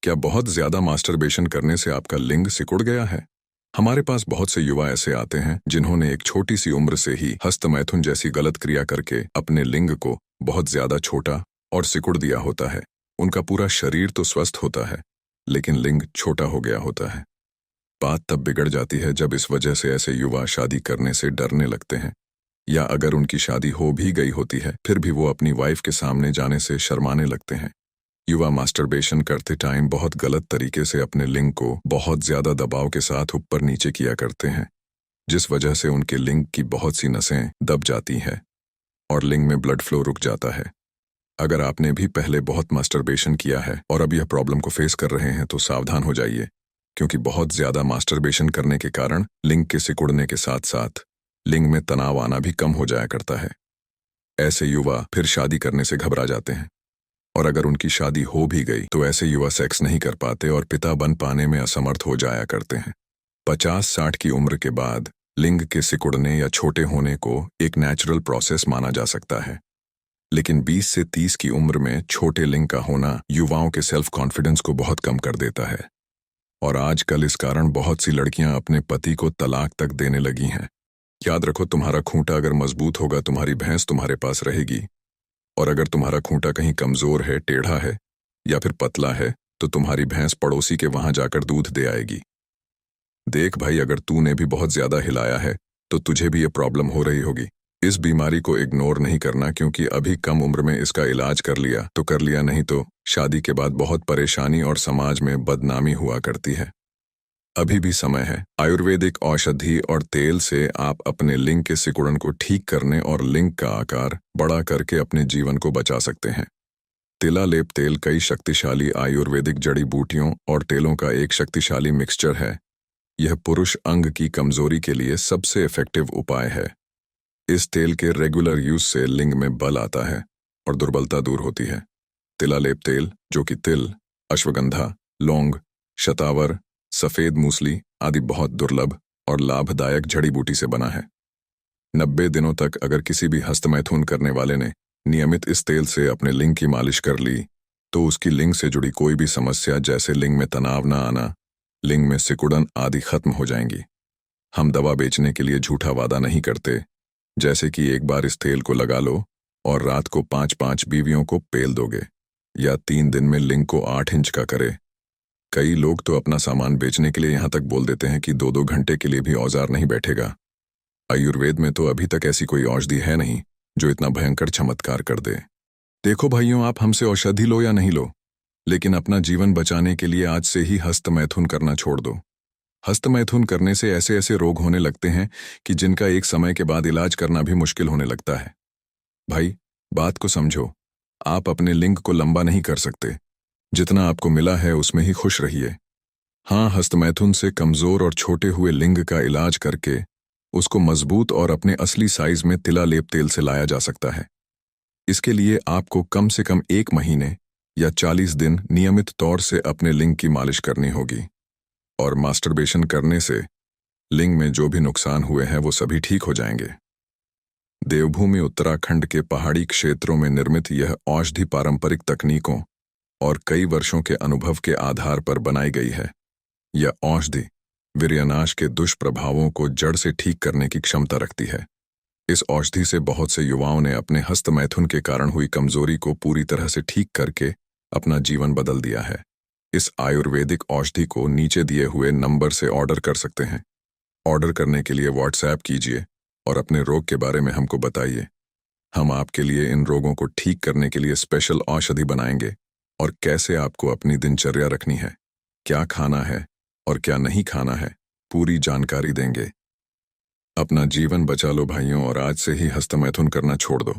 क्या बहुत ज्यादा मास्टरबेशन करने से आपका लिंग सिकुड़ गया है? हमारे पास बहुत से युवा ऐसे आते हैं जिन्होंने एक छोटी सी उम्र से ही हस्तमैथुन जैसी गलत क्रिया करके अपने लिंग को बहुत ज्यादा छोटा और सिकुड़ दिया होता है। उनका पूरा शरीर तो स्वस्थ होता है, लेकिन लिंग छोटा हो गया होता है। बात तब बिगड़ जाती है जब इस वजह से ऐसे युवा शादी करने से डरने लगते हैं, या अगर उनकी शादी हो भी गई होती है फिर भी वो अपनी वाइफ के सामने जाने से शर्माने लगते हैं। युवा मास्टरबेशन करते टाइम बहुत गलत तरीके से अपने लिंग को बहुत ज्यादा दबाव के साथ ऊपर नीचे किया करते हैं, जिस वजह से उनके लिंग की बहुत सी नसें दब जाती हैं और लिंग में ब्लड फ्लो रुक जाता है। अगर आपने भी पहले बहुत मास्टरबेशन किया है और अब यह प्रॉब्लम को फेस कर रहे हैं तो सावधान हो जाइए, क्योंकि बहुत ज्यादा मास्टरबेशन करने के कारण लिंग के सिकुड़ने के साथ साथ लिंग में तनाव आना भी कम हो जाया करता है। ऐसे युवा फिर शादी करने से घबरा जाते हैं, और अगर उनकी शादी हो भी गई तो ऐसे युवा सेक्स नहीं कर पाते और पिता बन पाने में असमर्थ हो जाया करते हैं। 50-60 की उम्र के बाद लिंग के सिकुड़ने या छोटे होने को एक नेचुरल प्रोसेस माना जा सकता है, लेकिन 20 से 30 की उम्र में छोटे लिंग का होना युवाओं के सेल्फ कॉन्फिडेंस को बहुत कम कर देता है, और आजकल इस कारण बहुत सी लड़कियां अपने पति को तलाक तक देने लगी हैं। याद रखो, तुम्हारा खूंटा अगर मजबूत होगा तुम्हारी भैंस तुम्हारे पास रहेगी, और अगर तुम्हारा खूंटा कहीं कमजोर है, टेढ़ा है या फिर पतला है तो तुम्हारी भैंस पड़ोसी के वहां जाकर दूध दे आएगी। देख भाई, अगर तूने भी बहुत ज्यादा हिलाया है तो तुझे भी ये प्रॉब्लम हो रही होगी। इस बीमारी को इग्नोर नहीं करना, क्योंकि अभी कम उम्र में इसका इलाज कर लिया तो कर लिया, नहीं तो शादी के बाद बहुत परेशानी और समाज में बदनामी हुआ करती है। अभी भी समय है। आयुर्वेदिक औषधि और तेल से आप अपने लिंग के सिकुड़न को ठीक करने और लिंग का आकार बड़ा करके अपने जीवन को बचा सकते हैं। तिलालेप तेल कई शक्तिशाली आयुर्वेदिक जड़ी बूटियों और तेलों का एक शक्तिशाली मिक्सचर है। यह पुरुष अंग की कमजोरी के लिए सबसे इफेक्टिव उपाय है। इस तेल के रेगुलर यूज से लिंग में बल आता है और दुर्बलता दूर होती है। तिलालेप तेल, जो कि तिल, अश्वगंधा, लौंग, शतावर, सफेद मूसली आदि बहुत दुर्लभ और लाभदायक जड़ी बूटी से बना है। 90 दिनों तक अगर किसी भी हस्तमैथुन करने वाले ने नियमित इस तेल से अपने लिंग की मालिश कर ली तो उसकी लिंग से जुड़ी कोई भी समस्या, जैसे लिंग में तनाव न आना, लिंग में सिकुड़न आदि खत्म हो जाएंगी। हम दवा बेचने के लिए झूठा वादा नहीं करते, जैसे कि एक बार इस तेल को लगा लो और रात को 5-5 बीवियों को पेल दोगे, या 3 दिन में लिंग को 8 इंच का करे। कई लोग तो अपना सामान बेचने के लिए यहाँ तक बोल देते हैं कि 2-2 घंटे के लिए भी औजार नहीं बैठेगा। आयुर्वेद में तो अभी तक ऐसी कोई औषधि है नहीं जो इतना भयंकर चमत्कार कर दे। देखो भाइयों, आप हमसे औषधि लो या नहीं लो, लेकिन अपना जीवन बचाने के लिए आज से ही हस्तमैथुन करना छोड़ दो। हस्तमैथुन करने से ऐसे ऐसे रोग होने लगते हैं कि जिनका एक समय के बाद इलाज करना भी मुश्किल होने लगता है। भाई, बात को समझो। आप अपने लिंग को लंबा नहीं कर सकते, जितना आपको मिला है उसमें ही खुश रहिए। हाँ, हस्तमैथुन से कमजोर और छोटे हुए लिंग का इलाज करके उसको मजबूत और अपने असली साइज में तिलालेप तेल से लाया जा सकता है। इसके लिए आपको कम से कम 1 महीने या 40 दिन नियमित तौर से अपने लिंग की मालिश करनी होगी, और मास्टरबेशन करने से लिंग में जो भी नुकसान हुए हैं वो सभी ठीक हो जाएंगे। देवभूमि उत्तराखंड के पहाड़ी क्षेत्रों में निर्मित यह औषधि पारंपरिक तकनीकों और कई वर्षों के अनुभव के आधार पर बनाई गई है। यह औषधि वीर्यनाश के दुष्प्रभावों को जड़ से ठीक करने की क्षमता रखती है। इस औषधि से बहुत से युवाओं ने अपने हस्तमैथुन के कारण हुई कमजोरी को पूरी तरह से ठीक करके अपना जीवन बदल दिया है। इस आयुर्वेदिक औषधि को नीचे दिए हुए नंबर से ऑर्डर कर सकते हैं। ऑर्डर करने के लिए व्हाट्सएप कीजिए और अपने रोग के बारे में हमको बताइए। हम आपके लिए इन रोगों को ठीक करने के लिए स्पेशल औषधि बनाएंगे, और कैसे आपको अपनी दिनचर्या रखनी है, क्या खाना है और क्या नहीं खाना है, पूरी जानकारी देंगे। अपना जीवन बचा लो भाइयों, और आज से ही हस्तमैथुन करना छोड़ दो।